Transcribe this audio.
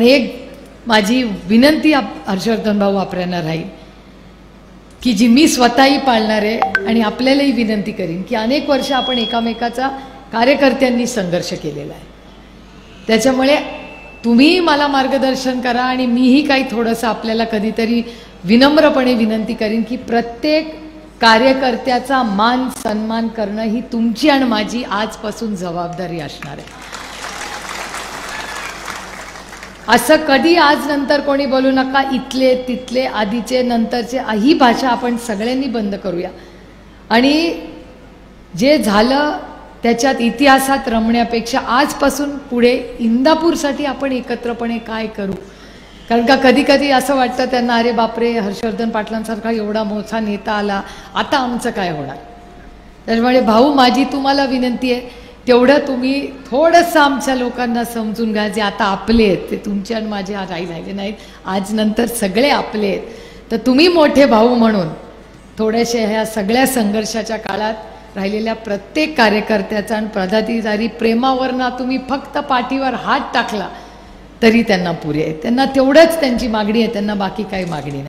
एक माझी विनंती हर्षवर्धन भाऊ आपल्याला राहील की जी मी स्वतःही पाळणार आहे आणि आपल्यालाही विनंती करीन की अनेक वर्ष आपण एकामेकाचा कार्यकर्त्यांनी संघर्ष केलेला आहे। त्याच्यामुळे तुम्ही मला मार्गदर्शन करा आणि मीही काही थोडंसं आपल्याला कधीतरी विनम्रपणे विनंती करीन की प्रत्येक कार्यकर्त्याचा मान सन्मान करणं ही तुमची आणि माझी आजपासून जबाबदारी असणार आहे। असं कधी आज नंतर कोणी बोलू नका, इथले तिथले आधीचे नंतरचे ही भाषा आपण सगळ्यांनी बंद करूया आणि जे झालं त्याच्यात इतिहासात रमण्यापेक्षा आजपासून पुढे इंदापूरसाठी आपण एकत्रपणे काय करू। कारण का कधी कधी असं वाटतं त्यांना, अरे बापरे हर्षवर्धन पाटलांसारखा एवढा मोठा नेता आला, आता आमचं काय होणार। त्यामुळे भाऊ माझी तुम्हाला विनंती आहे, तेवढं तुम्ही थोडंसं आमच्या लोकांना समजून घ्या, जे आता आपले आहेत ते तुमचे आणि माझे आज राहिले नाहीत, आज नंतर सगळे आपले आहेत। तर तुम्ही मोठे भाऊ म्हणून थोडेसे ह्या सगळ्या संघर्षाच्या काळात राहिलेल्या प्रत्येक कार्यकर्त्याचा आणि पदाधिकारी प्रेमावरना तुम्ही फक्त पाठीवर हात टाकला तरी त्यांना पुरे आहे। त्यांना तेवढंच त्यांची मागणी आहे, त्यांना बाकी काही मागणी नाही।